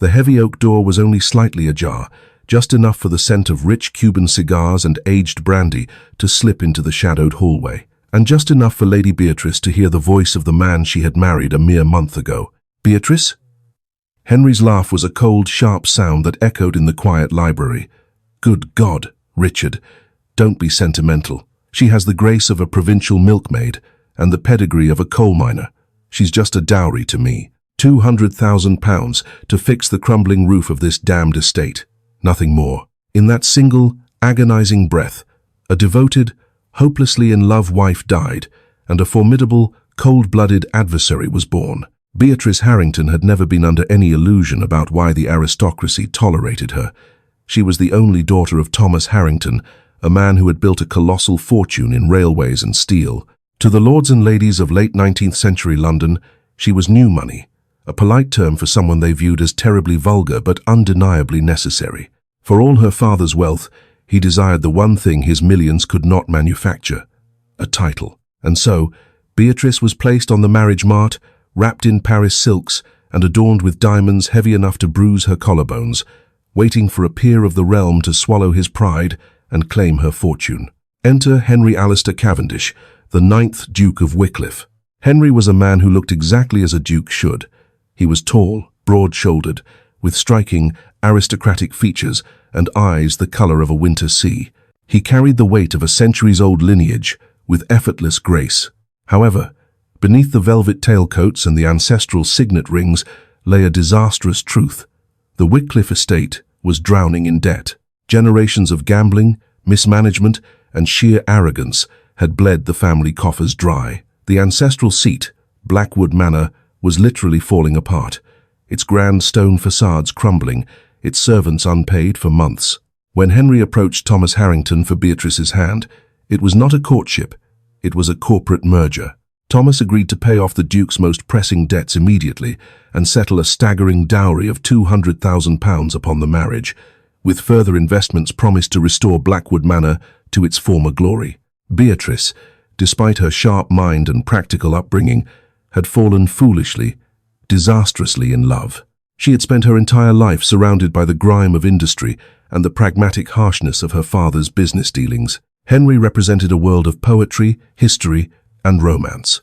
The heavy oak door was only slightly ajar, just enough for the scent of rich Cuban cigars and aged brandy to slip into the shadowed hallway, and just enough for Lady Beatrice to hear the voice of the man she had married a mere month ago. "Beatrice?" Henry's laugh was a cold, sharp sound that echoed in the quiet library. "Good God, Richard, don't be sentimental. She has the grace of a provincial milkmaid and the pedigree of a coal miner. She's just a dowry to me. £200,000 to fix the crumbling roof of this damned estate. Nothing more." In that single, agonizing breath, a devoted, hopelessly in love wife died, and a formidable, cold-blooded adversary was born. Beatrice Harrington had never been under any illusion about why the aristocracy tolerated her. She was the only daughter of Thomas Harrington, a man who had built a colossal fortune in railways and steel. To the lords and ladies of late 19th century London, she was new money, a polite term for someone they viewed as terribly vulgar but undeniably necessary. For all her father's wealth, he desired the one thing his millions could not manufacture: a title. And so, Beatrice was placed on the marriage mart, wrapped in Paris silks and adorned with diamonds heavy enough to bruise her collarbones, waiting for a peer of the realm to swallow his pride and claim her fortune. Enter Henry Alistair Cavendish, the 9th Duke of Wycliffe. Henry was a man who looked exactly as a duke should. He was tall, broad-shouldered, with striking, aristocratic features and eyes the color of a winter sea. He carried the weight of a centuries-old lineage with effortless grace. However, beneath the velvet tailcoats and the ancestral signet rings lay a disastrous truth. The Wycliffe estate was drowning in debt. Generations of gambling, mismanagement, and sheer arrogance had bled the family coffers dry. The ancestral seat, Blackwood Manor, was literally falling apart, its grand stone facades crumbling, its servants unpaid for months. When Henry approached Thomas Harrington for Beatrice's hand, it was not a courtship, it was a corporate merger. Thomas agreed to pay off the Duke's most pressing debts immediately and settle a staggering dowry of £200,000 upon the marriage, with further investments promised to restore Blackwood Manor to its former glory. Beatrice, despite her sharp mind and practical upbringing, had fallen foolishly, disastrously in love. She had spent her entire life surrounded by the grime of industry and the pragmatic harshness of her father's business dealings. Henry represented a world of poetry, history, and romance.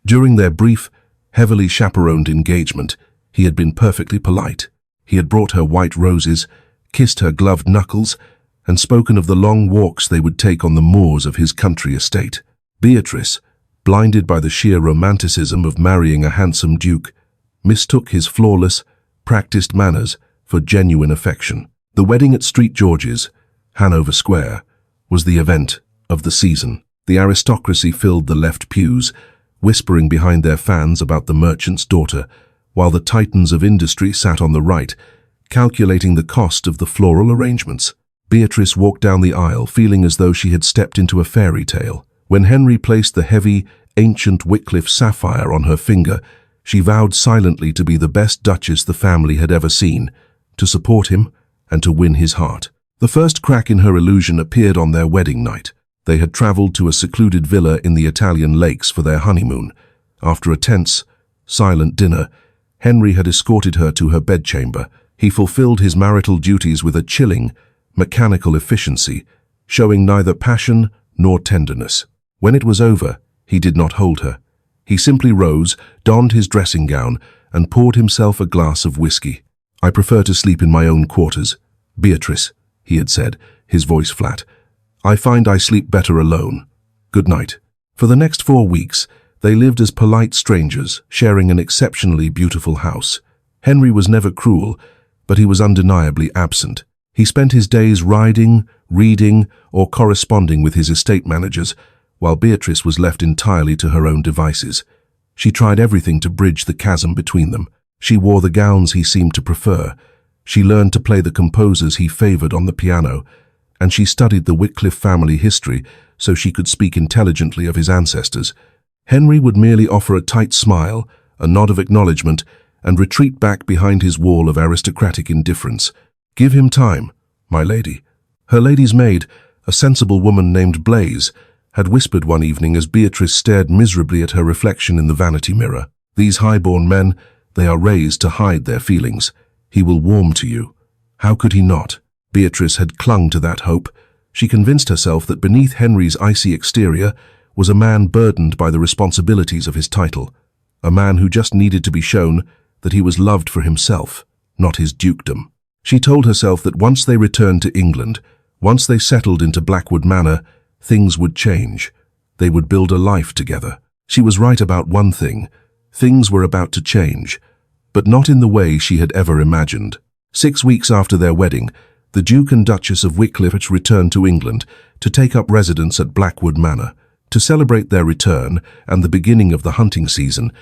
During their brief, heavily chaperoned engagement, he had been perfectly polite. He had brought her white roses, kissed her gloved knuckles, and spoken of the long walks they would take on the moors of his country estate. Beatrice, blinded by the sheer romanticism of marrying a handsome duke, mistook his flawless, practiced manners for genuine affection. The wedding at St. George's, Hanover Square, was the event of the season. The aristocracy filled the left pews, whispering behind their fans about the merchant's daughter, while the titans of industry sat on the right, calculating the cost of the floral arrangements. Beatrice walked down the aisle, feeling as though she had stepped into a fairy tale. When Henry placed the heavy, ancient Wycliffe sapphire on her finger, she vowed silently to be the best duchess the family had ever seen, to support him and to win his heart. The first crack in her illusion appeared on their wedding night. They had traveled to a secluded villa in the Italian lakes for their honeymoon. After a tense, silent dinner, Henry had escorted her to her bedchamber. He fulfilled his marital duties with a chilling, mechanical efficiency, showing neither passion nor tenderness. When it was over, he did not hold her. He simply rose, donned his dressing gown, and poured himself a glass of whiskey. "I prefer to sleep in my own quarters, Beatrice," he had said, his voice flat. "I find I sleep better alone. Good night." For the next 4 weeks, they lived as polite strangers, sharing an exceptionally beautiful house. Henry was never cruel, but he was undeniably absent. He spent his days riding, reading, or corresponding with his estate managers, while Beatrice was left entirely to her own devices. She tried everything to bridge the chasm between them. She wore the gowns he seemed to prefer. She learned to play the composers he favored on the piano, and she studied the Wycliffe family history so she could speak intelligently of his ancestors. Henry would merely offer a tight smile, a nod of acknowledgement, and retreat back behind his wall of aristocratic indifference. "Give him time, my lady." Her lady's maid, a sensible woman named Blaise, had whispered one evening as Beatrice stared miserably at her reflection in the vanity mirror. "These high-born men, they are raised to hide their feelings," He will warm to you. How could he not? Beatrice had clung to that hope. She convinced herself that beneath Henry's icy exterior was a man burdened by the responsibilities of his title, a man who just needed to be shown that he was loved for himself, not his dukedom. She told herself that once they returned to England, once they settled into Blackwood Manor, things would change. They would build a life together. She was right about one thing. Things were about to change, but not in the way she had ever imagined. 6 weeks after their wedding, the Duke and Duchess of Wickliffe returned to England to take up residence at Blackwood Manor. To celebrate their return and the beginning of the hunting season,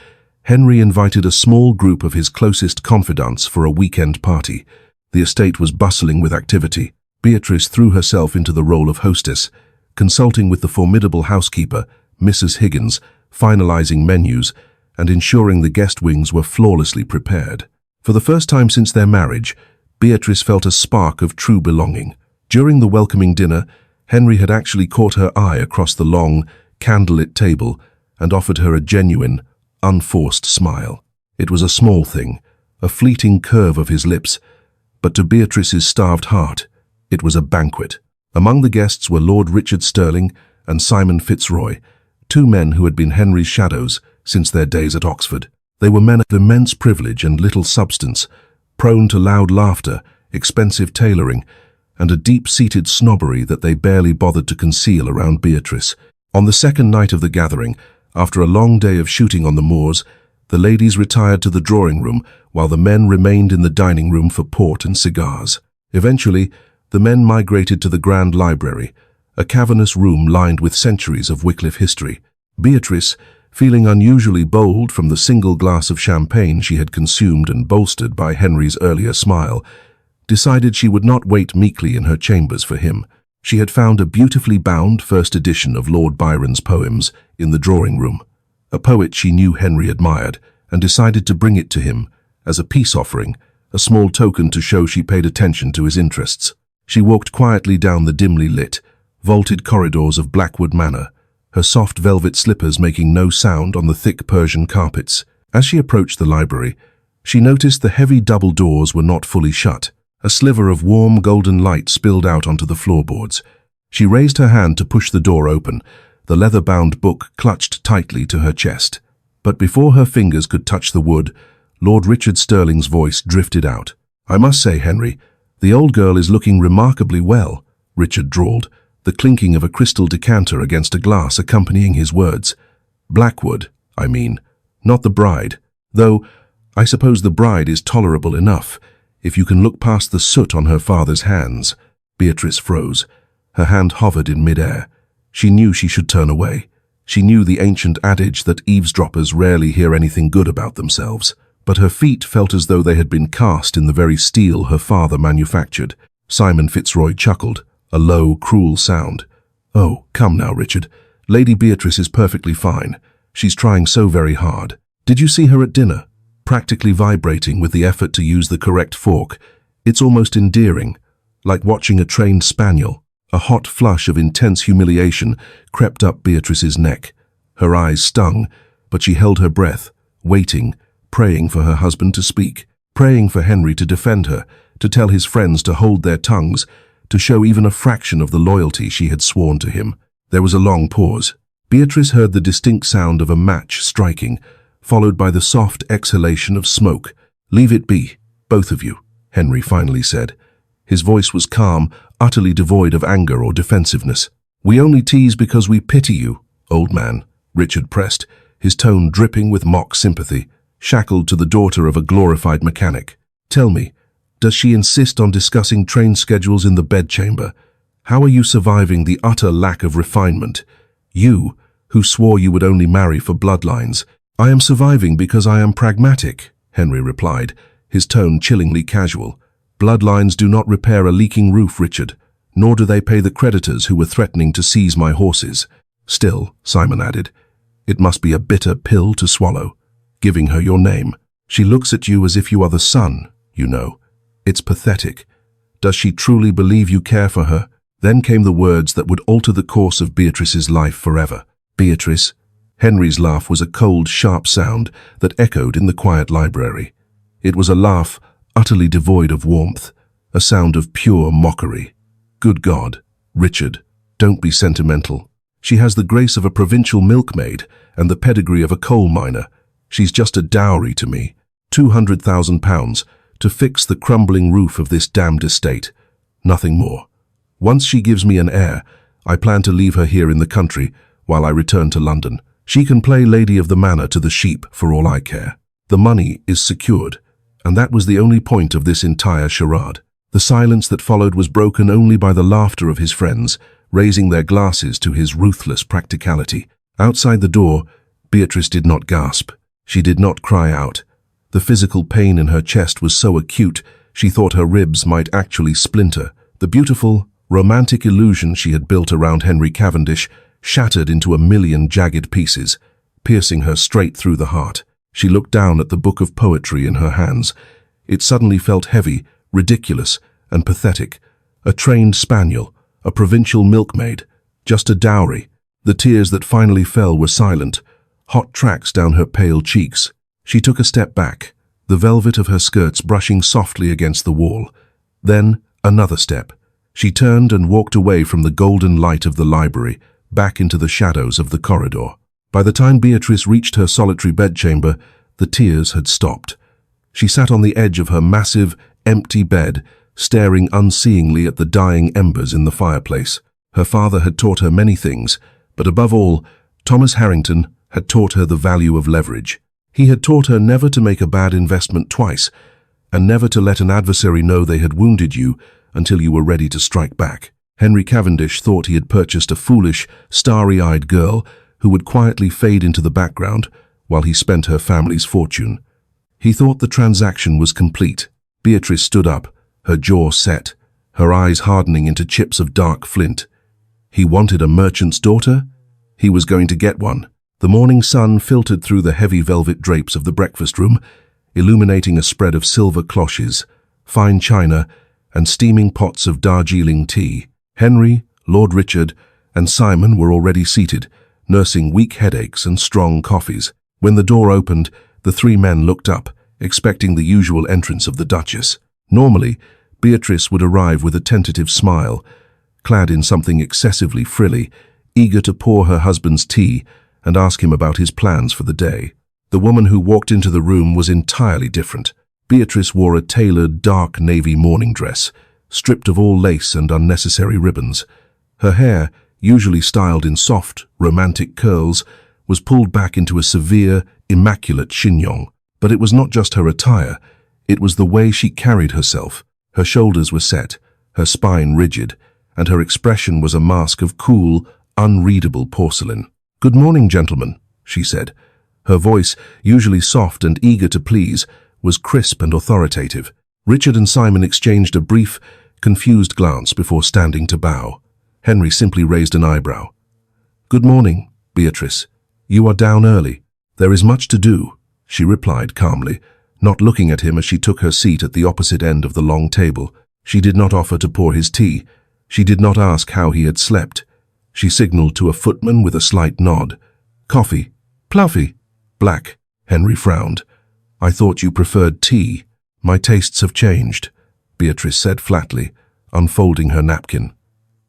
Henry invited a small group of his closest confidants for a weekend party. The estate was bustling with activity. Beatrice threw herself into the role of hostess, consulting with the formidable housekeeper, Mrs. Higgins, finalizing menus, and ensuring the guest wings were flawlessly prepared. For the first time since their marriage, Beatrice felt a spark of true belonging. During the welcoming dinner, Henry had actually caught her eye across the long, candlelit table and offered her a genuine, unforced smile. It was a small thing, a fleeting curve of his lips, but to Beatrice's starved heart, it was a banquet. Among the guests were Lord Richard Sterling and Simon Fitzroy, 2 men who had been Henry's shadows since their days at Oxford. They were men of immense privilege and little substance, prone to loud laughter, expensive tailoring, and a deep-seated snobbery that they barely bothered to conceal around Beatrice. On the second night of the gathering, after a long day of shooting on the moors, the ladies retired to the drawing room while the men remained in the dining room for port and cigars. Eventually, the men migrated to the Grand Library, a cavernous room lined with centuries of Wickliffe history. Beatrice, feeling unusually bold from the single glass of champagne she had consumed and bolstered by Henry's earlier smile, decided she would not wait meekly in her chambers for him. She had found a beautifully bound first edition of Lord Byron's poems in the drawing room, a poet she knew Henry admired, and decided to bring it to him as a peace offering, a small token to show she paid attention to his interests. She walked quietly down the dimly lit, vaulted corridors of Blackwood Manor, her soft velvet slippers making no sound on the thick Persian carpets. As she approached the library, she noticed the heavy double doors were not fully shut. A sliver of warm golden light spilled out onto the floorboards. She raised her hand to push the door open, the leather-bound book clutched tightly to her chest. But before her fingers could touch the wood, Lord Richard Sterling's voice drifted out. "I must say, Henry, the old girl is looking remarkably well," Richard drawled, the clinking of a crystal decanter against a glass accompanying his words. "Blackwood, I mean, not the bride. Though, I suppose the bride is tolerable enough, if you can look past the soot on her father's hands." Beatrice froze. Her hand hovered in mid-air. She knew she should turn away. She knew the ancient adage that eavesdroppers rarely hear anything good about themselves. But her feet felt as though they had been cast in the very steel her father manufactured. Simon Fitzroy chuckled, a low, cruel sound. "Oh, come now, Richard. Lady Beatrice is perfectly fine. She's trying so very hard. Did you see her at dinner? Practically vibrating with the effort to use the correct fork. It's almost endearing, like watching a trained spaniel." A hot flush of intense humiliation crept up Beatrice's neck. Her eyes stung, but she held her breath, waiting, praying for her husband to speak, praying for Henry to defend her, to tell his friends to hold their tongues, to show even a fraction of the loyalty she had sworn to him. There was a long pause. Beatrice heard the distinct sound of a match striking, followed by the soft exhalation of smoke. "Leave it be, both of you," Henry finally said. His voice was calm, utterly devoid of anger or defensiveness. "We only tease because we pity you, old man," Richard pressed, his tone dripping with mock sympathy, shackled to the daughter of a glorified mechanic. "Tell me, does she insist on discussing train schedules in the bedchamber? How are you surviving the utter lack of refinement? You, who swore you would only marry for bloodlines." "I am surviving because I am pragmatic," Henry replied, his tone chillingly casual. "Bloodlines do not repair a leaking roof, Richard, nor do they pay the creditors who were threatening to seize my horses. Still," Simon added, "it must be a bitter pill to swallow, giving her your name. She looks at you as if you are the son, you know. It's pathetic. Does she truly believe you care for her?" Then came the words that would alter the course of Beatrice's life forever. "Beatrice." Henry's laugh was a cold, sharp sound that echoed in the quiet library. It was a laugh utterly devoid of warmth, a sound of pure mockery. Good God, Richard, don't be sentimental. She has the grace of a provincial milkmaid and the pedigree of a coal miner. She's just a dowry to me. £200,000 to fix the crumbling roof of this damned estate. Nothing more. Once she gives me an heir, I plan to leave her here in the country while I return to London. She can play Lady of the Manor to the sheep for all I care. The money is secured, and that was the only point of this entire charade. The silence that followed was broken only by the laughter of his friends, raising their glasses to his ruthless practicality. Outside the door, Beatrice did not gasp. She did not cry out. The physical pain in her chest was so acute, she thought her ribs might actually splinter. The beautiful, romantic illusion she had built around Henry Cavendish shattered into a million jagged pieces, piercing her straight through the heart. She looked down at the book of poetry in her hands. It suddenly felt heavy, ridiculous, and pathetic. A trained spaniel, a provincial milkmaid, just a dowry. The tears that finally fell were silent, hot tracks down her pale cheeks. She took a step back, the velvet of her skirts brushing softly against the wall. Then another step. She turned and walked away from the golden light of the library, back into the shadows of the corridor. By the time Beatrice reached her solitary bedchamber, the tears had stopped. She sat on the edge of her massive, empty bed, staring unseeingly at the dying embers in the fireplace. Her father had taught her many things, but above all, Thomas Harrington had taught her the value of leverage. He had taught her never to make a bad investment twice, and never to let an adversary know they had wounded you until you were ready to strike back. Henry Cavendish thought he had purchased a foolish, starry-eyed girl who would quietly fade into the background while he spent her family's fortune. He thought the transaction was complete. Beatrice stood up, her jaw set, her eyes hardening into chips of dark flint. He wanted a merchant's daughter? He was going to get one. The morning sun filtered through the heavy velvet drapes of the breakfast room, illuminating a spread of silver cloches, fine china, and steaming pots of Darjeeling tea. Henry, Lord Richard, and Simon were already seated, nursing weak headaches and strong coffees. When the door opened, the three men looked up, expecting the usual entrance of the Duchess. Normally, Beatrice would arrive with a tentative smile, clad in something excessively frilly, eager to pour her husband's tea and ask him about his plans for the day. The woman who walked into the room was entirely different. Beatrice wore a tailored, dark navy morning dress, stripped of all lace and unnecessary ribbons. Her hair, usually styled in soft, romantic curls, was pulled back into a severe, immaculate chignon. But it was not just her attire, it was the way she carried herself. Her shoulders were set, her spine rigid, and her expression was a mask of cool, unreadable porcelain. "Good morning, gentlemen," she said. Her voice, usually soft and eager to please, was crisp and authoritative. Richard and Simon exchanged a brief, confused glance before standing to bow. Henry simply raised an eyebrow. "Good morning, Beatrice. You are down early." "There is much to do," she replied calmly, not looking at him as she took her seat at the opposite end of the long table. She did not offer to pour his tea. She did not ask how he had slept. She signaled to a footman with a slight nod. "Coffee. Pluffy." "Black." Henry frowned. "I thought you preferred tea." "My tastes have changed," Beatrice said flatly, unfolding her napkin.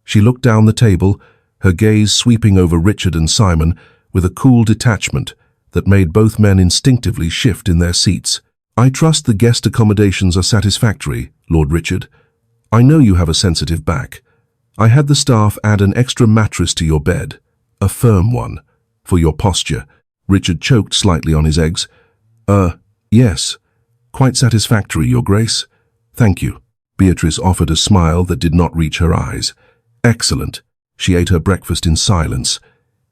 She looked down the table, her gaze sweeping over Richard and Simon with a cool detachment that made both men instinctively shift in their seats. "I trust the guest accommodations are satisfactory, Lord Richard. I know you have a sensitive back. I had the staff add an extra mattress to your bed, a firm one, for your posture." Richard choked slightly on his eggs. Yes. Quite satisfactory, Your Grace. Thank you." Beatrice offered a smile that did not reach her eyes. "Excellent." She ate her breakfast in silence,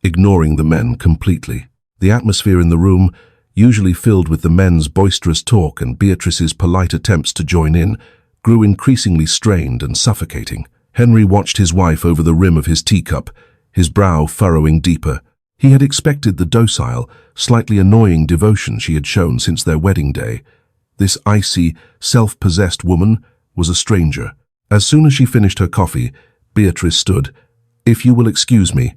ignoring the men completely. The atmosphere in the room, usually filled with the men's boisterous talk and Beatrice's polite attempts to join in, grew increasingly strained and suffocating. Henry watched his wife over the rim of his teacup, his brow furrowing deeper. He had expected the docile, slightly annoying devotion she had shown since their wedding day. This icy, self-possessed woman was a stranger. As soon as she finished her coffee, Beatrice stood. "If you will excuse me,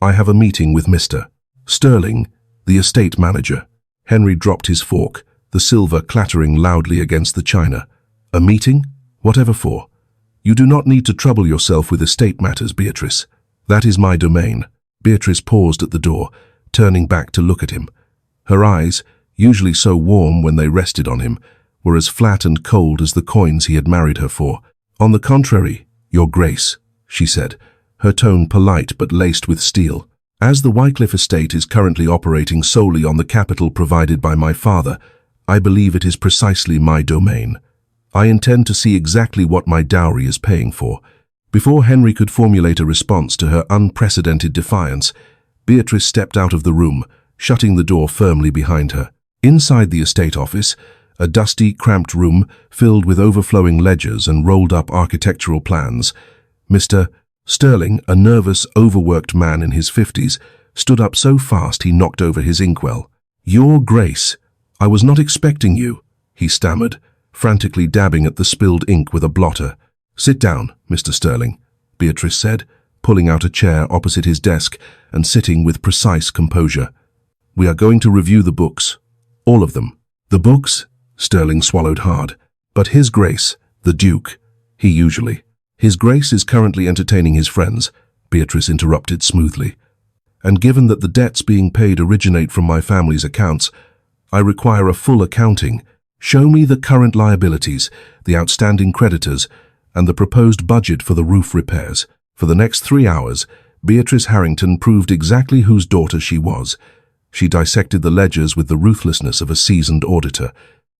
I have a meeting with Mr. Sterling, the estate manager." Henry dropped his fork, the silver clattering loudly against the china. A meeting? Whatever for? You do not need to trouble yourself with estate matters, Beatrice. That is my domain. Beatrice paused at the door, turning back to look at him. Her eyes, usually so warm when they rested on him, were as flat and cold as the coins he had married her for. On the contrary, Your Grace, she said, her tone polite but laced with steel. As the Wycliffe estate is currently operating solely on the capital provided by my father, I believe it is precisely my domain. I intend to see exactly what my dowry is paying for. Before Henry could formulate a response to her unprecedented defiance, Beatrice stepped out of the room, shutting the door firmly behind her. Inside the estate office, a dusty, cramped room filled with overflowing ledgers and rolled-up architectural plans, Mr. Sterling, a nervous, overworked man in his 50s, stood up so fast he knocked over his inkwell. "Your Grace, I was not expecting you," he stammered, frantically dabbing at the spilled ink with a blotter. "Sit down, Mr. Sterling," Beatrice said, pulling out a chair opposite his desk and sitting with precise composure. "We are going to review the books. All of them." "The books?" Sterling swallowed hard. "But His Grace, the Duke, he usually—" "His Grace is currently entertaining his friends," Beatrice interrupted smoothly. "And given that the debts being paid originate from my family's accounts, I require a full accounting. Show me the current liabilities, the outstanding creditors, and the proposed budget for the roof repairs." For the next 3 hours, Beatrice Harrington proved exactly whose daughter she was. She dissected the ledgers with the ruthlessness of a seasoned auditor.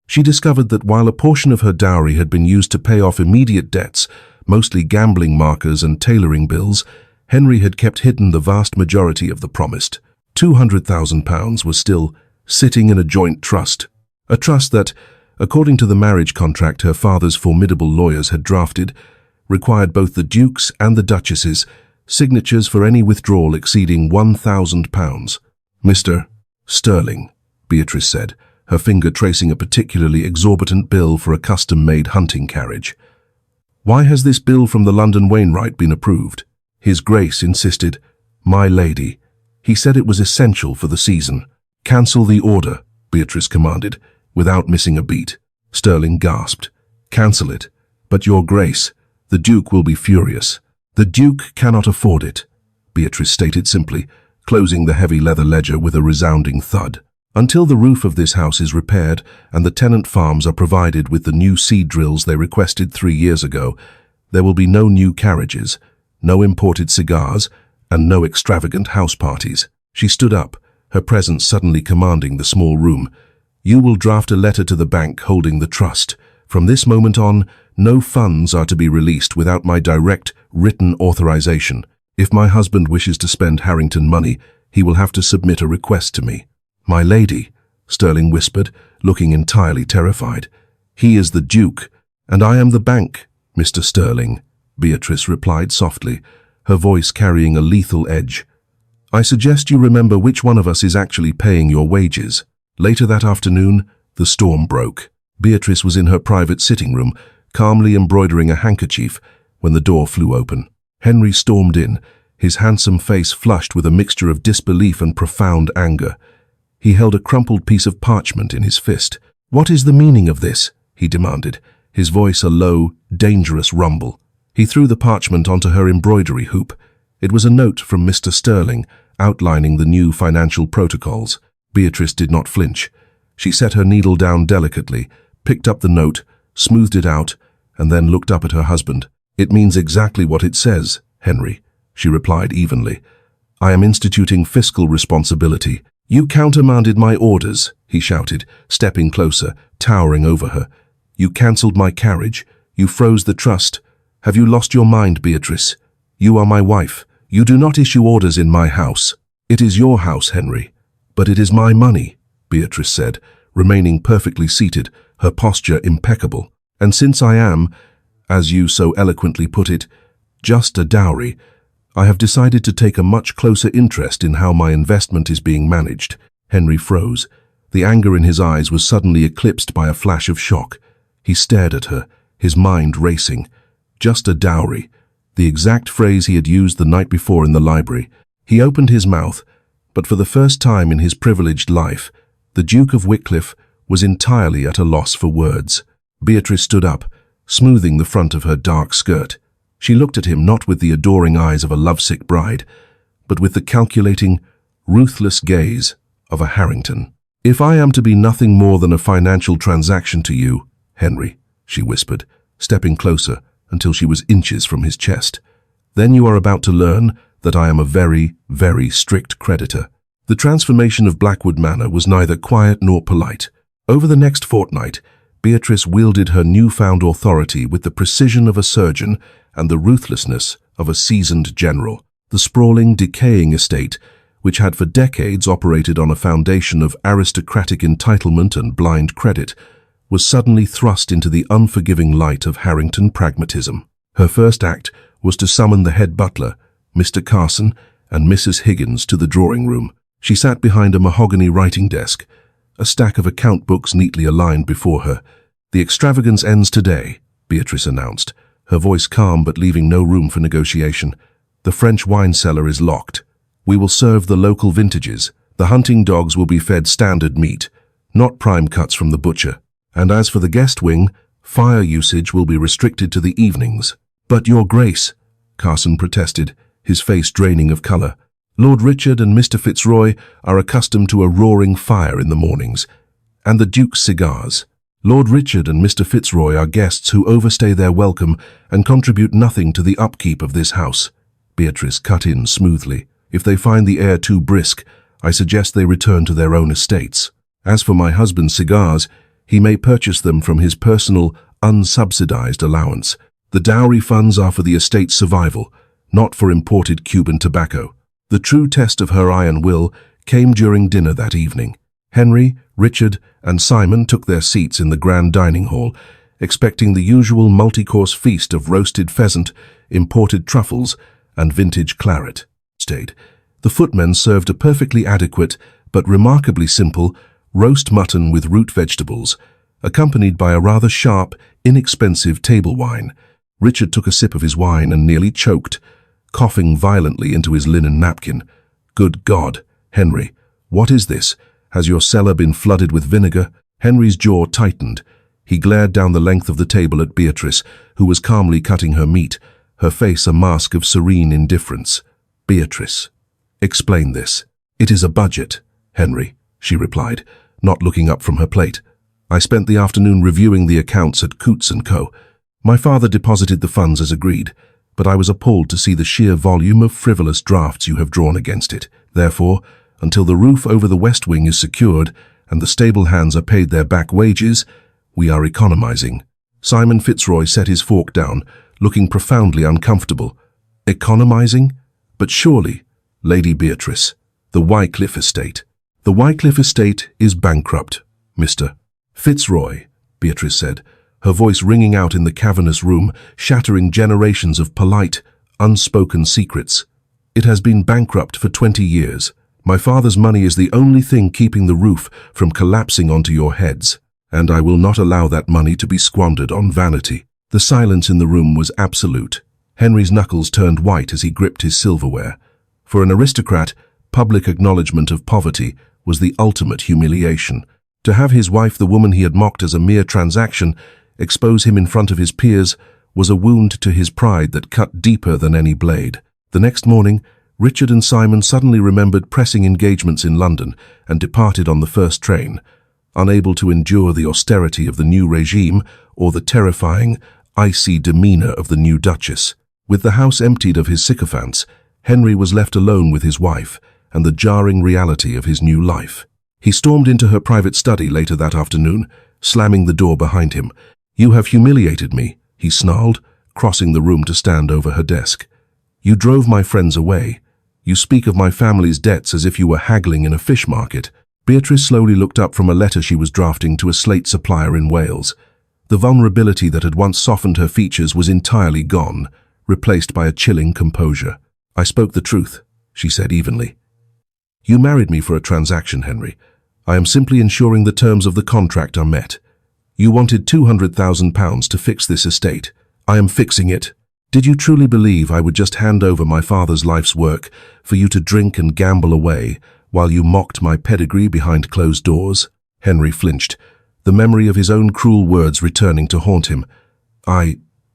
She discovered that while a portion of her dowry had been used to pay off immediate debts, mostly gambling markers and tailoring bills, Henry had kept hidden the vast majority of the promised. £200,000 was still sitting in a joint trust. A trust that, according to the marriage contract her father's formidable lawyers had drafted, required both the Duke's and the Duchess's signatures for any withdrawal exceeding £1,000. "Mr. Sterling," Beatrice said, her finger tracing a particularly exorbitant bill for a custom-made hunting carriage. "Why has this bill from the London Wainwright been approved?" His Grace insisted. "My lady, he said it was essential for the season." "Cancel the order," Beatrice commanded, without missing a beat. Sterling gasped. "Cancel it. But Your Grace, the Duke will be furious." "The Duke cannot afford it," Beatrice stated simply, closing the heavy leather ledger with a resounding thud. "Until the roof of this house is repaired and the tenant farms are provided with the new seed drills they requested 3 years ago, there will be no new carriages, no imported cigars, and no extravagant house parties." She stood up, her presence suddenly commanding the small room. "You will draft a letter to the bank holding the trust. From this moment on, no funds are to be released without my direct, written authorization. If my husband wishes to spend Harrington money, he will have to submit a request to me." "My lady," Sterling whispered, looking entirely terrified. "He is the Duke, and I am the bank, Mr. Sterling," Beatrice replied softly, her voice carrying a lethal edge. "I suggest you remember which one of us is actually paying your wages." Later that afternoon, the storm broke. Beatrice was in her private sitting room, calmly embroidering a handkerchief, when the door flew open. Henry stormed in, his handsome face flushed with a mixture of disbelief and profound anger. He held a crumpled piece of parchment in his fist. "What is the meaning of this?" he demanded, his voice a low, dangerous rumble. He threw the parchment onto her embroidery hoop. It was a note from Mr. Sterling, outlining the new financial protocols. Beatrice did not flinch. She set her needle down delicately, picked up the note, smoothed it out, and then looked up at her husband. "It means exactly what it says, Henry," she replied evenly. "I am instituting fiscal responsibility." "You countermanded my orders," he shouted, stepping closer, towering over her. "You cancelled my carriage. You froze the trust. Have you lost your mind, Beatrice? You are my wife. You do not issue orders in my house." "It is your house, Henry, but it is my money," Beatrice said, remaining perfectly seated, her posture impeccable. "And since I am, as you so eloquently put it, just a dowry, I have decided to take a much closer interest in how my investment is being managed." Henry froze. The anger in his eyes was suddenly eclipsed by a flash of shock. He stared at her, his mind racing. Just a dowry, the exact phrase he had used the night before in the library. He opened his mouth, but for the first time in his privileged life, the Duke of Wycliffe was entirely at a loss for words. Beatrice stood up, smoothing the front of her dark skirt. She looked at him not with the adoring eyes of a lovesick bride, but with the calculating, ruthless gaze of a Harrington. "If I am to be nothing more than a financial transaction to you, Henry," she whispered, stepping closer until she was inches from his chest, "then you are about to learn that I am a very, very strict creditor." The transformation of Blackwood Manor was neither quiet nor polite. Over the next fortnight, Beatrice wielded her newfound authority with the precision of a surgeon and the ruthlessness of a seasoned general. The sprawling, decaying estate, which had for decades operated on a foundation of aristocratic entitlement and blind credit, was suddenly thrust into the unforgiving light of Harrington pragmatism. Her first act was to summon the head butler, Mr. Carson, and Mrs. Higgins to the drawing room. She sat behind a mahogany writing desk, a stack of account books neatly aligned before her. "The extravagance ends today," Beatrice announced, her voice calm but leaving no room for negotiation. "The French wine cellar is locked. We will serve the local vintages. The hunting dogs will be fed standard meat, not prime cuts from the butcher. And as for the guest wing, fire usage will be restricted to the evenings." "But, Your Grace," Carson protested, his face draining of color, "Lord Richard and Mr. Fitzroy are accustomed to a roaring fire in the mornings, and the Duke's cigars. Lord Richard and Mr. Fitzroy are guests who overstay their welcome and contribute nothing to the upkeep of this house." Beatrice cut in smoothly. "If they find the air too brisk, I suggest they return to their own estates. As for my husband's cigars, he may purchase them from his personal, unsubsidized allowance. The dowry funds are for the estate's survival, not for imported Cuban tobacco." The true test of her iron will came during dinner that evening. Henry, Richard, and Simon took their seats in the grand dining hall, expecting the usual multi-course feast of roasted pheasant, imported truffles, and vintage claret. The footmen served a perfectly adequate, but remarkably simple, roast mutton with root vegetables, accompanied by a rather sharp, inexpensive table wine. Richard took a sip of his wine and nearly choked, coughing violently into his linen napkin. "Good God, Henry, what is this? Has your cellar been flooded with vinegar?" Henry's jaw tightened. He glared down the length of the table at Beatrice, who was calmly cutting her meat, her face a mask of serene indifference. "Beatrice, explain this." "It is a budget, Henry," she replied, not looking up from her plate. "I spent the afternoon reviewing the accounts at Coutts & Co. My father deposited the funds as agreed, but I was appalled to see the sheer volume of frivolous drafts you have drawn against it. Therefore, until the roof over the west wing is secured and the stable hands are paid their back wages, we are economizing." Simon Fitzroy set his fork down, looking profoundly uncomfortable. "Economizing? But surely, Lady Beatrice, the Wycliffe estate." "The Wycliffe estate is bankrupt, Mr. Fitzroy," Beatrice said, her voice ringing out in the cavernous room, shattering generations of polite, unspoken secrets. "It has been bankrupt for 20 years. My father's money is the only thing keeping the roof from collapsing onto your heads, and I will not allow that money to be squandered on vanity." The silence in the room was absolute. Henry's knuckles turned white as he gripped his silverware. For an aristocrat, public acknowledgement of poverty was the ultimate humiliation. To have his wife, the woman he had mocked as a mere transaction, expose him in front of his peers was a wound to his pride that cut deeper than any blade. The next morning, Richard and Simon suddenly remembered pressing engagements in London and departed on the first train, unable to endure the austerity of the new regime or the terrifying, icy demeanor of the new Duchess. With the house emptied of his sycophants, Henry was left alone with his wife and the jarring reality of his new life. He stormed into her private study later that afternoon, slamming the door behind him. "You have humiliated me," he snarled, crossing the room to stand over her desk. "You drove my friends away. You speak of my family's debts as if you were haggling in a fish market." Beatrice slowly looked up from a letter she was drafting to a slate supplier in Wales. The vulnerability that had once softened her features was entirely gone, replaced by a chilling composure. "I spoke the truth," she said evenly. "You married me for a transaction, Henry. I am simply ensuring the terms of the contract are met. You wanted £200,000 to fix this estate. I am fixing it. Did you truly believe I would just hand over my father's life's work for you to drink and gamble away while you mocked my pedigree behind closed doors?" Henry flinched, the memory of his own cruel words returning to haunt him.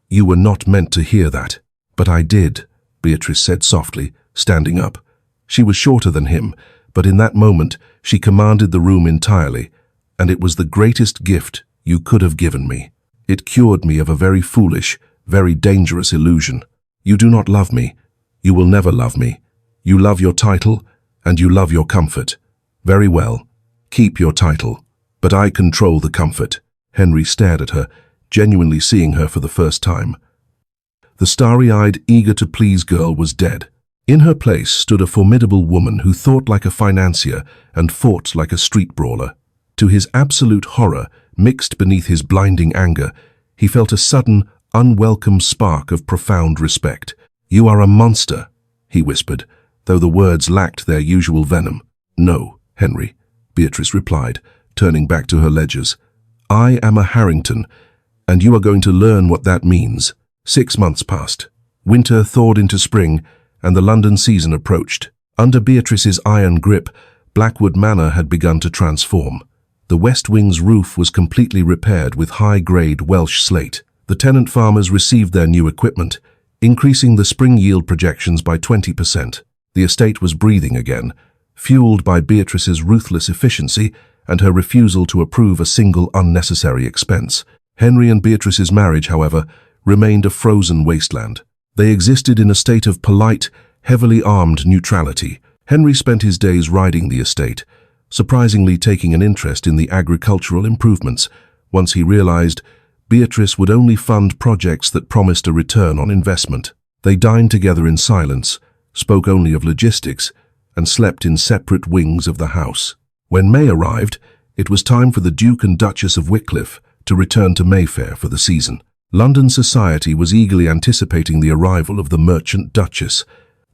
You were not meant to hear that. But I did, Beatrice said softly, standing up. She was shorter than him, but in that moment she commanded the room entirely, and it was the greatest gift you could have given me. It cured me of a very foolish, very dangerous illusion. You do not love me. You will never love me. You love your title, and you love your comfort. Very well. Keep your title. But I control the comfort. Henry stared at her, genuinely seeing her for the first time. The starry-eyed, eager-to-please girl was dead. In her place stood a formidable woman who thought like a financier and fought like a street brawler. To his absolute horror, mixed beneath his blinding anger, he felt a sudden, unwelcome spark of profound respect. "You are a monster," he whispered, though the words lacked their usual venom. "No, Henry," Beatrice replied, turning back to her ledgers. "I am a Harrington, and you are going to learn what that means." 6 months passed. Winter thawed into spring, and the London season approached. Under Beatrice's iron grip, Blackwood Manor had begun to transform. The West Wing's roof was completely repaired with high-grade Welsh slate. The tenant farmers received their new equipment, increasing the spring yield projections by 20%. The estate was breathing again, fueled by Beatrice's ruthless efficiency and her refusal to approve a single unnecessary expense. Henry and Beatrice's marriage, however, remained a frozen wasteland. They existed in a state of polite, heavily armed neutrality. Henry spent his days riding the estate, surprisingly taking an interest in the agricultural improvements, once he realized Beatrice would only fund projects that promised a return on investment. They dined together in silence, spoke only of logistics, and slept in separate wings of the house. When May arrived, it was time for the Duke and Duchess of Wycliffe to return to Mayfair for the season. London society was eagerly anticipating the arrival of the merchant Duchess.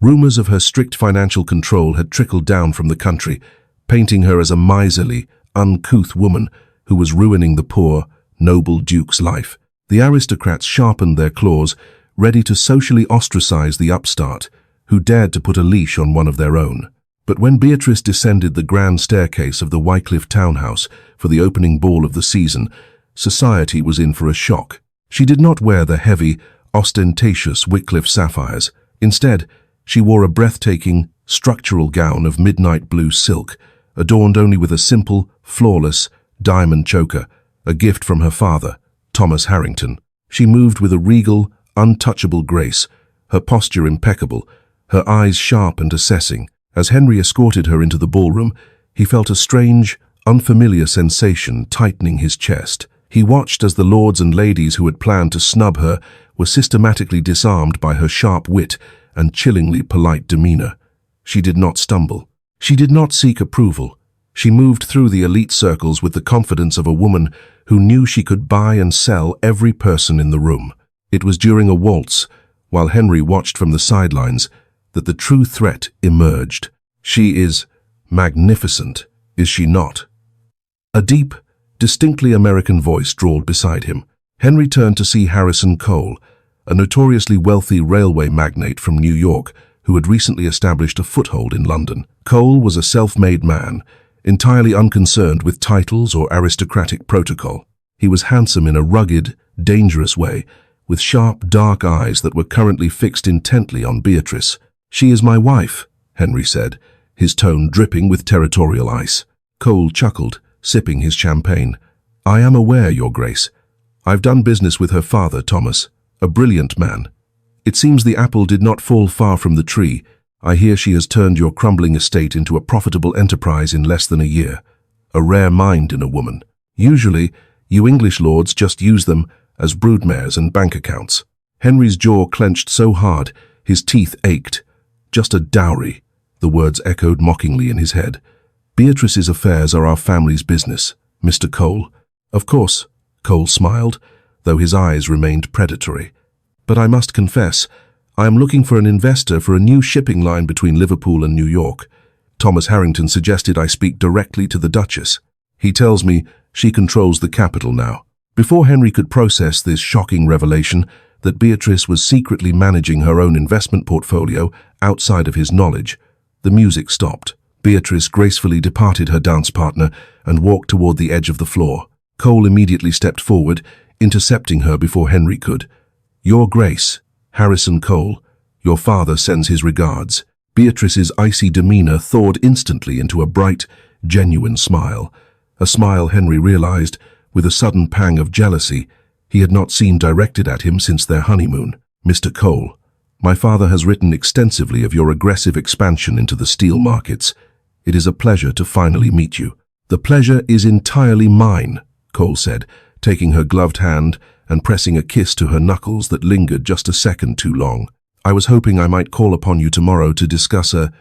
Rumours of her strict financial control had trickled down from the country, painting her as a miserly, uncouth woman who was ruining the poor, noble Duke's life. The aristocrats sharpened their claws, ready to socially ostracize the upstart, who dared to put a leash on one of their own. But when Beatrice descended the grand staircase of the Wycliffe townhouse for the opening ball of the season, society was in for a shock. She did not wear the heavy, ostentatious Wycliffe sapphires. Instead, she wore a breathtaking, structural gown of midnight blue silk, adorned only with a simple, flawless, diamond choker, a gift from her father, Thomas Harrington. She moved with a regal, untouchable grace, her posture impeccable, her eyes sharp and assessing. As Henry escorted her into the ballroom, he felt a strange, unfamiliar sensation tightening his chest. He watched as the lords and ladies who had planned to snub her were systematically disarmed by her sharp wit and chillingly polite demeanor. She did not stumble. She did not seek approval. She moved through the elite circles with the confidence of a woman who knew she could buy and sell every person in the room. It was during a waltz, while Henry watched from the sidelines, that the true threat emerged. "She is magnificent, is she not?" A deep, distinctly American voice drawled beside him. Henry turned to see Harrison Cole, a notoriously wealthy railway magnate from New York who had recently established a foothold in London. Cole was a self-made man, entirely unconcerned with titles or aristocratic protocol. He was handsome in a rugged, dangerous way, with sharp, dark eyes that were currently fixed intently on Beatrice. "She is my wife," Henry said, his tone dripping with territorial ice. Cole chuckled, sipping his champagne. "I am aware, Your Grace. I've done business with her father, Thomas, a brilliant man. It seems the apple did not fall far from the tree. I hear she has turned your crumbling estate into a profitable enterprise in less than a year. A rare mind in a woman. Usually, you English lords just use them as broodmares and bank accounts." Henry's jaw clenched so hard, his teeth ached. "Just a dowry," the words echoed mockingly in his head. "Beatrice's affairs are our family's business, Mr. Cole." "Of course," Cole smiled, though his eyes remained predatory. "But I must confess, I am looking for an investor for a new shipping line between Liverpool and New York. Thomas Harrington suggested I speak directly to the Duchess. He tells me she controls the capital now." Before Henry could process this shocking revelation that Beatrice was secretly managing her own investment portfolio outside of his knowledge, the music stopped. Beatrice gracefully departed her dance partner and walked toward the edge of the floor. Cole immediately stepped forward, intercepting her before Henry could. "Your Grace, Harrison Cole, your father sends his regards." Beatrice's icy demeanor thawed instantly into a bright, genuine smile. A smile Henry realized, with a sudden pang of jealousy, he had not seen directed at him since their honeymoon. "Mr. Cole, my father has written extensively of your aggressive expansion into the steel markets. It is a pleasure to finally meet you." "The pleasure is entirely mine," Cole said, taking her gloved hand and pressing a kiss to her knuckles that lingered just a second too long. "I was hoping I might call upon you tomorrow to discuss a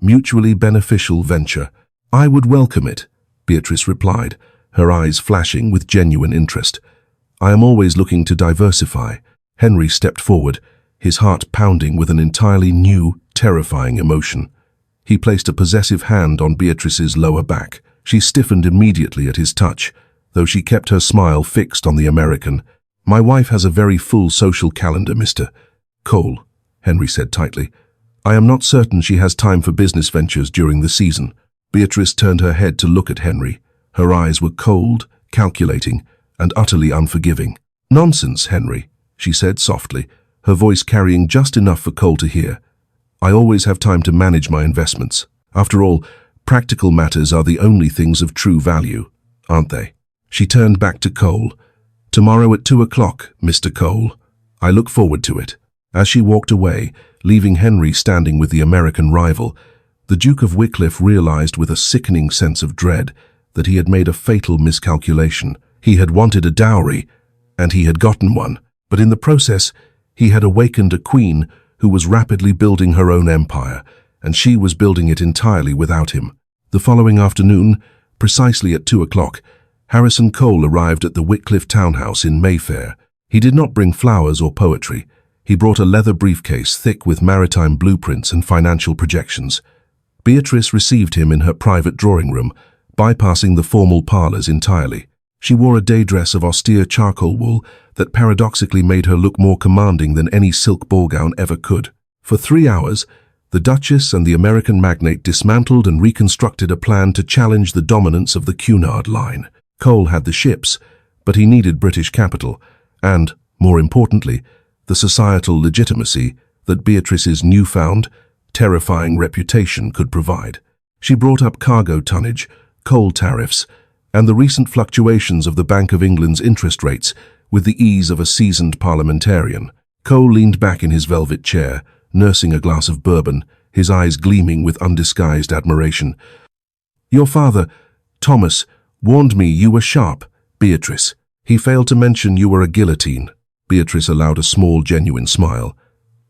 mutually beneficial venture." "I would welcome it," Beatrice replied, her eyes flashing with genuine interest. "I am always looking to diversify." Henry stepped forward, his heart pounding with an entirely new, terrifying emotion. He placed a possessive hand on Beatrice's lower back. She stiffened immediately at his touch, though she kept her smile fixed on the American. "My wife has a very full social calendar, Mr. Cole," Henry said tightly. "I am not certain she has time for business ventures during the season." Beatrice turned her head to look at Henry. Her eyes were cold, calculating, and utterly unforgiving. "Nonsense, Henry," she said softly, her voice carrying just enough for Cole to hear. "I always have time to manage my investments. After all, practical matters are the only things of true value, aren't they?" She turned back to Cole. "Tomorrow at 2 o'clock, Mr. Cole. I look forward to it." As she walked away, leaving Henry standing with the American rival, the Duke of Wycliffe realized with a sickening sense of dread that he had made a fatal miscalculation. He had wanted a dowry, and he had gotten one, but in the process, he had awakened a queen who was rapidly building her own empire, and she was building it entirely without him. The following afternoon, precisely at 2 o'clock, Harrison Cole arrived at the Wycliffe townhouse in Mayfair. He did not bring flowers or poetry. He brought a leather briefcase thick with maritime blueprints and financial projections. Beatrice received him in her private drawing room, bypassing the formal parlors entirely. She wore a day dress of austere charcoal wool that paradoxically made her look more commanding than any silk ball gown ever could. For 3 hours, the Duchess and the American magnate dismantled and reconstructed a plan to challenge the dominance of the Cunard line. Cole had the ships, but he needed British capital, and, more importantly, the societal legitimacy that Beatrice's newfound, terrifying reputation could provide. She brought up cargo tonnage, coal tariffs, and the recent fluctuations of the Bank of England's interest rates with the ease of a seasoned parliamentarian. Cole leaned back in his velvet chair, nursing a glass of bourbon, his eyes gleaming with undisguised admiration. "Your father, Thomas, warned me you were sharp, Beatrice. He failed to mention you were a guillotine." Beatrice allowed a small, genuine smile.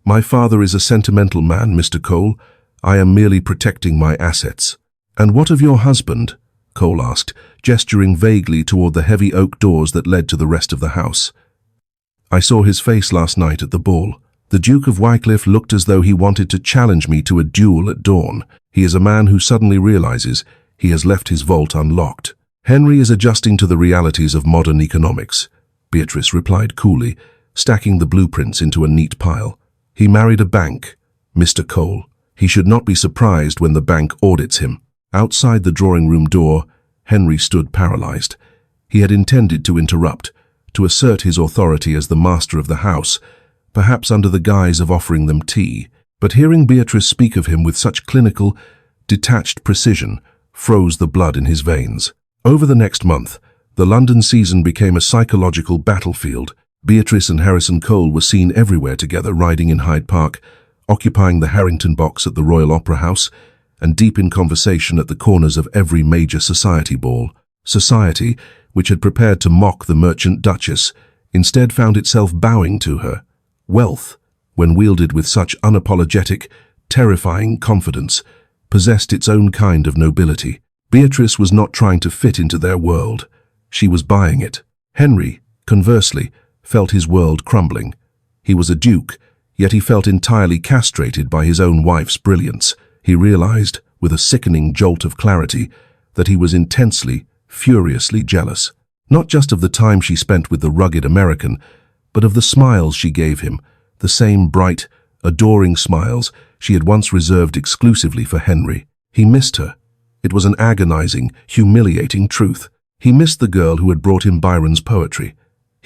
"My father is a sentimental man, Mr. Cole. I am merely protecting my assets." "And what of your husband?" Cole asked, gesturing vaguely toward the heavy oak doors that led to the rest of the house. "I saw his face last night at the ball. The Duke of Wycliffe looked as though he wanted to challenge me to a duel at dawn. He is a man who suddenly realizes he has left his vault unlocked." "Henry is adjusting to the realities of modern economics," Beatrice replied coolly, stacking the blueprints into a neat pile. "He married a bank, Mr. Cole. He should not be surprised when the bank audits him." Outside the drawing room door, Henry stood paralyzed. He had intended to interrupt, to assert his authority as the master of the house, perhaps under the guise of offering them tea. But hearing Beatrice speak of him with such clinical, detached precision froze the blood in his veins. Over the next month, the London season became a psychological battlefield. Beatrice and Harrison Cole were seen everywhere together, riding in Hyde Park, occupying the Harrington box at the Royal Opera House, and deep in conversation at the corners of every major society ball. Society, which had prepared to mock the merchant duchess, instead found itself bowing to her. Wealth, when wielded with such unapologetic, terrifying confidence, possessed its own kind of nobility. Beatrice was not trying to fit into their world. She was buying it. Henry, conversely, felt his world crumbling. He was a duke, yet he felt entirely castrated by his own wife's brilliance. He realized, with a sickening jolt of clarity, that he was intensely, furiously jealous. Not just of the time she spent with the rugged American, but of the smiles she gave him, the same bright, adoring smiles she had once reserved exclusively for Henry. He missed her. It was an agonizing, humiliating truth. He missed the girl who had brought him Byron's poetry.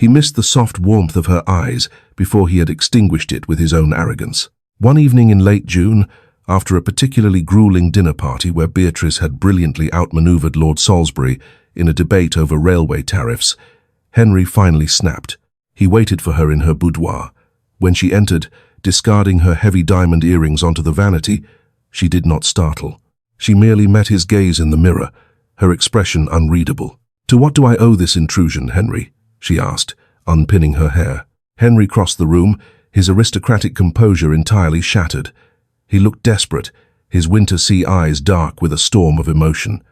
He missed the soft warmth of her eyes before he had extinguished it with his own arrogance. One evening in late June, after a particularly grueling dinner party where Beatrice had brilliantly outmaneuvered Lord Salisbury in a debate over railway tariffs, Henry finally snapped. He waited for her in her boudoir. When she entered, discarding her heavy diamond earrings onto the vanity, she did not startle. She merely met his gaze in the mirror, her expression unreadable. "To what do I owe this intrusion, Henry?" she asked, unpinning her hair. Henry crossed the room, his aristocratic composure entirely shattered. He looked desperate, his winter sea eyes dark with a storm of emotion.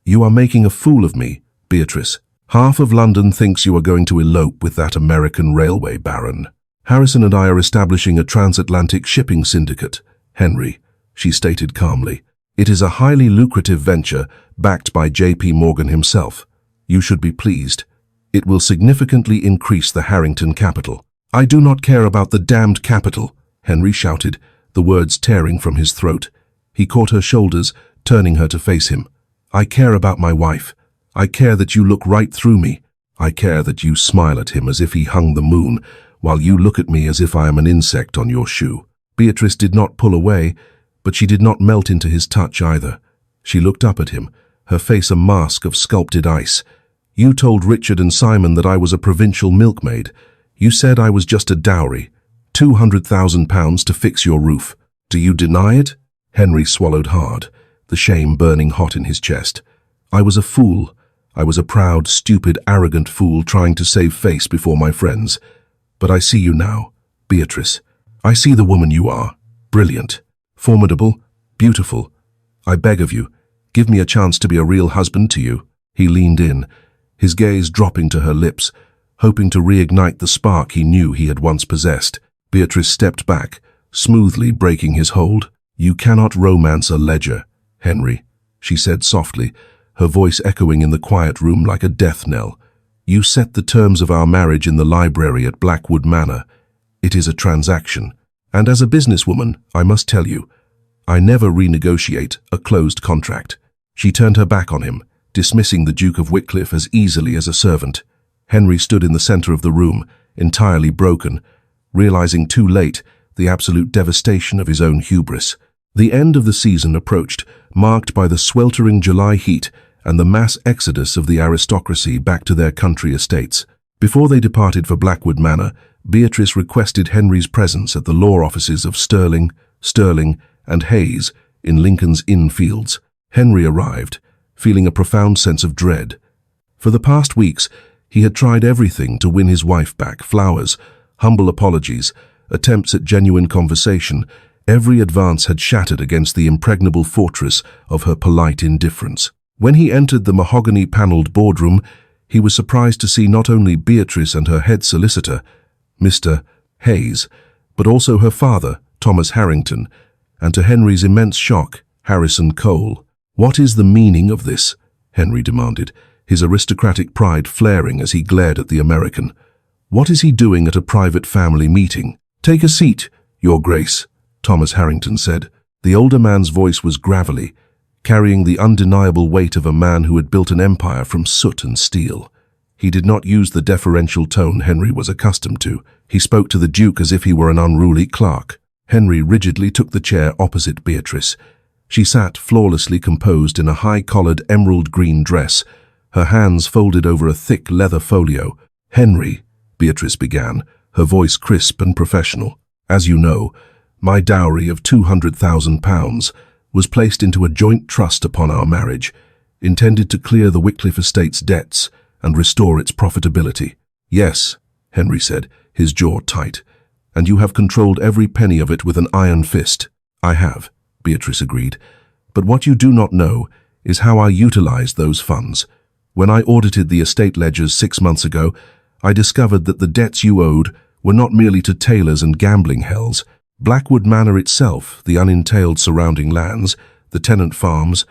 "You are making a fool of me, Beatrice. Half of London thinks you are going to elope with that American railway baron. Harrison and I are establishing a transatlantic shipping syndicate, Henry," she stated calmly. "It is a highly lucrative venture backed by J.P. Morgan himself. You should be pleased. It will significantly increase the Harrington capital." "I do not care about the damned capital," Henry shouted, the words tearing from his throat. He caught her shoulders, turning her to face him. "I care about my wife. I care that you look right through me. I care that you smile at him as if he hung the moon, while you look at me as if I am an insect on your shoe." Beatrice did not pull away, but she did not melt into his touch either. She looked up at him, her face a mask of sculpted ice. "You told Richard and Simon that I was a provincial milkmaid. You said I was just a dowry. £200,000 to fix your roof. Do you deny it?" Henry swallowed hard, the shame burning hot in his chest. "I was a fool. I was a proud, stupid, arrogant fool trying to save face before my friends. But I see you now, Beatrice. I see the woman you are. Brilliant, formidable, beautiful. I beg of you, give me a chance to be a real husband to you." He leaned in, his gaze dropping to her lips, hoping to reignite the spark he knew he had once possessed. Beatrice stepped back, smoothly breaking his hold. "You cannot romance a ledger, Henry," she said softly, her voice echoing in the quiet room like a death knell. "You set the terms of our marriage in the library at Blackwood Manor. It is a transaction. And as a businesswoman, I must tell you, I never renegotiate a closed contract." She turned her back on him, dismissing the Duke of Wycliffe as easily as a servant. Henry stood in the center of the room, entirely broken, realizing too late the absolute devastation of his own hubris. The end of the season approached, marked by the sweltering July heat and the mass exodus of the aristocracy back to their country estates. Before they departed for Blackwood Manor, Beatrice requested Henry's presence at the law offices of Sterling, and Hayes in Lincoln's Inn Fields. Henry arrived, feeling a profound sense of dread. For the past weeks, he had tried everything to win his wife back: flowers, humble apologies, attempts at genuine conversation. Every advance had shattered against the impregnable fortress of her polite indifference. When he entered the mahogany-paneled boardroom, he was surprised to see not only Beatrice and her head solicitor, Mr. Hayes, but also her father, Thomas Harrington, and to Henry's immense shock, Harrison Cole. "What is the meaning of this?" Henry demanded, his aristocratic pride flaring as he glared at the American. "What is he doing at a private family meeting?" "Take a seat, Your Grace," Thomas Harrington said. The older man's voice was gravelly, carrying the undeniable weight of a man who had built an empire from soot and steel. He did not use the deferential tone Henry was accustomed to. He spoke to the Duke as if he were an unruly clerk. Henry rigidly took the chair opposite Beatrice. She sat flawlessly composed in a high-collared emerald green dress, her hands folded over a thick leather folio. "Henry," Beatrice began, her voice crisp and professional, "as you know, my dowry of £200,000 was placed into a joint trust upon our marriage, intended to clear the Wycliffe estate's debts and restore its profitability." "Yes," Henry said, his jaw tight, "and you have controlled every penny of it with an iron fist." "I have," Beatrice agreed, "but what you do not know is how I utilized those funds. When I audited the estate ledgers 6 months ago, I discovered that the debts you owed were not merely to tailors and gambling hells. Blackwood Manor itself, the unentailed surrounding lands, the tenant farms,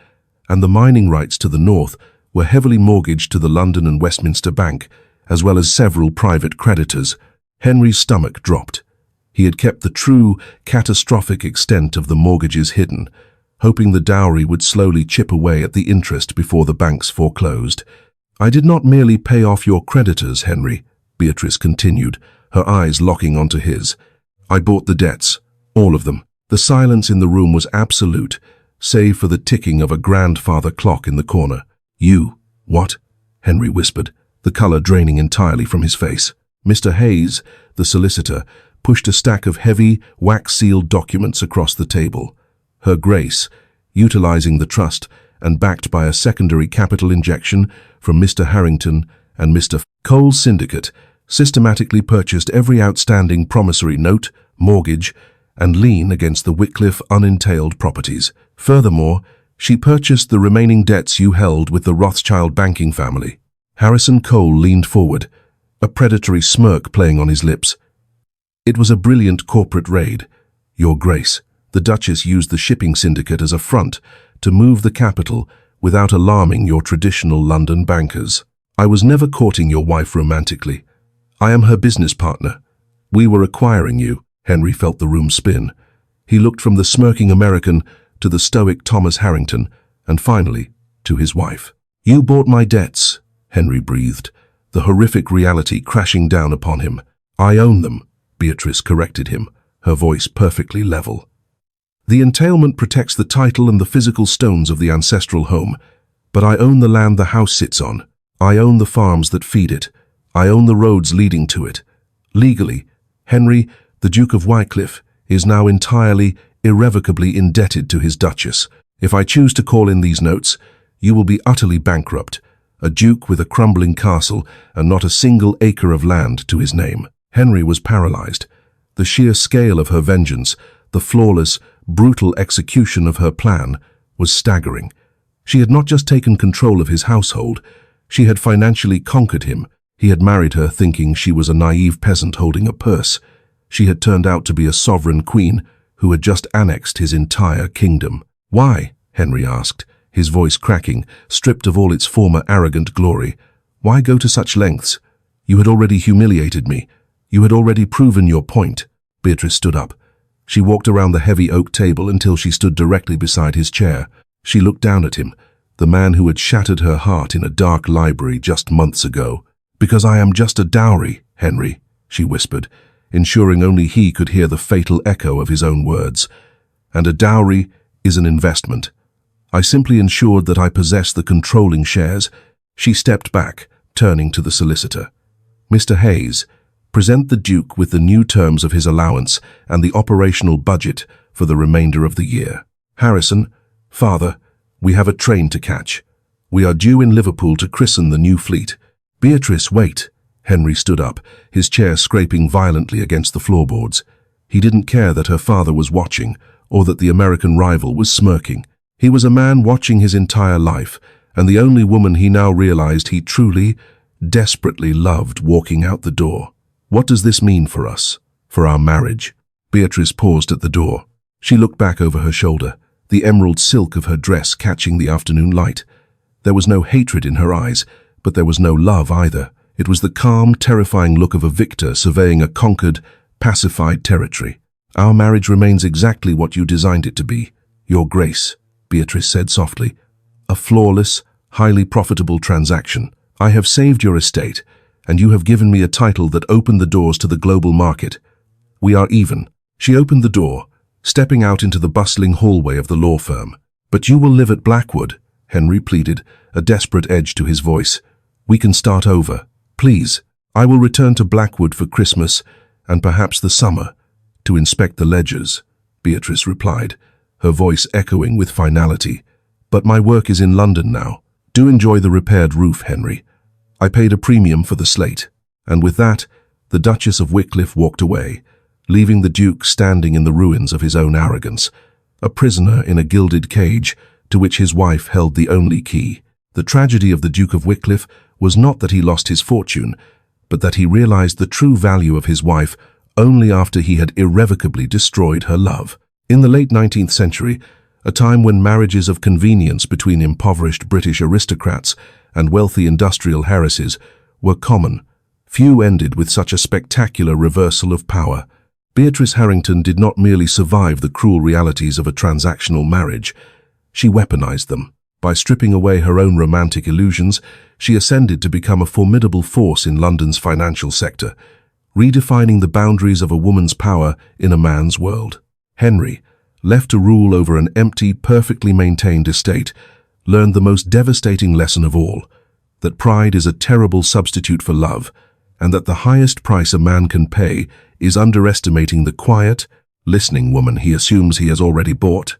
and the mining rights to the north were heavily mortgaged to the London and Westminster Bank, as well as several private creditors." Henry's stomach dropped. He had kept the true, catastrophic extent of the mortgages hidden, hoping the dowry would slowly chip away at the interest before the banks foreclosed. "I did not merely pay off your creditors, Henry," Beatrice continued, her eyes locking onto his. I bought the debts, all of them. The silence in the room was absolute, save for the ticking of a grandfather clock in the corner. You, what? Henry whispered, the color draining entirely from his face. Mr. Hayes, the solicitor, pushed a stack of heavy, wax-sealed documents across the table. Her Grace, utilizing the trust and backed by a secondary capital injection from Mr. Harrington and Mr. Cole's syndicate, systematically purchased every outstanding promissory note, mortgage, and lien against the Wycliffe unentailed properties. Furthermore, she purchased the remaining debts you held with the Rothschild banking family. Harrison Cole leaned forward, a predatory smirk playing on his lips. It was a brilliant corporate raid. Your Grace, the Duchess used the shipping syndicate as a front to move the capital without alarming your traditional London bankers. I was never courting your wife romantically. I am her business partner. We were acquiring you. Henry felt the room spin. He looked from the smirking American to the stoic Thomas Harrington, and finally, to his wife. You bought my debts, Henry breathed, the horrific reality crashing down upon him. I own them, Beatrice corrected him, her voice perfectly level. The entailment protects the title and the physical stones of the ancestral home, but I own the land the house sits on. I own the farms that feed it. I own the roads leading to it. Legally, Henry, the Duke of Wycliffe, is now entirely, irrevocably indebted to his Duchess. If I choose to call in these notes, you will be utterly bankrupt, a duke with a crumbling castle and not a single acre of land to his name. Henry was paralyzed. The sheer scale of her vengeance, the flawless, brutal execution of her plan, was staggering. She had not just taken control of his household, she had financially conquered him. He had married her thinking she was a naive peasant holding a purse. She had turned out to be a sovereign queen who had just annexed his entire kingdom. Why? Henry asked, his voice cracking, stripped of all its former arrogant glory. Why go to such lengths? You had already humiliated me. You had already proven your point. Beatrice stood up. She walked around the heavy oak table until she stood directly beside his chair. She looked down at him, the man who had shattered her heart in a dark library just months ago. Because I am just a dowry, Henry, she whispered, ensuring only he could hear the fatal echo of his own words. And a dowry is an investment. I simply ensured that I possess the controlling shares. She stepped back, turning to the solicitor. Mr. Hayes, present the Duke with the new terms of his allowance and the operational budget for the remainder of the year. Harrison, Father, we have a train to catch. We are due in Liverpool to christen the new fleet. Beatrice, wait. Henry stood up, his chair scraping violently against the floorboards. He didn't care that her father was watching, or that the American rival was smirking. He was a man watching his entire life, and the only woman he now realized he truly, desperately loved walking out the door. What does this mean for us? For our marriage? Beatrice paused at the door. She looked back over her shoulder, the emerald silk of her dress catching the afternoon light. There was no hatred in her eyes, but there was no love either. It was the calm, terrifying look of a victor surveying a conquered, pacified territory. Our marriage remains exactly what you designed it to be, Your Grace, Beatrice said softly. A flawless, highly profitable transaction. I have saved your estate, and you have given me a title that opened the doors to the global market. We are even. She opened the door, stepping out into the bustling hallway of the law firm. But you will live at Blackwood, Henry pleaded, a desperate edge to his voice. We can start over. Please, I will return to Blackwood for Christmas and perhaps the summer to inspect the ledgers, Beatrice replied, her voice echoing with finality. But my work is in London now. Do enjoy the repaired roof, Henry. I paid a premium for the slate. And with that, the Duchess of Wycliffe walked away, leaving the Duke standing in the ruins of his own arrogance, a prisoner in a gilded cage to which his wife held the only key. The tragedy of the Duke of Wycliffe was not that he lost his fortune, but that he realized the true value of his wife only after he had irrevocably destroyed her love. In the late 19th century, a time when marriages of convenience between impoverished British aristocrats and wealthy industrial heiresses were common, few ended with such a spectacular reversal of power. Beatrice Harrington did not merely survive the cruel realities of a transactional marriage, she weaponized them. By stripping away her own romantic illusions, she ascended to become a formidable force in London's financial sector, redefining the boundaries of a woman's power in a man's world. Henry, left to rule over an empty, perfectly maintained estate, learned the most devastating lesson of all, that pride is a terrible substitute for love, and that the highest price a man can pay is underestimating the quiet, listening woman he assumes he has already bought.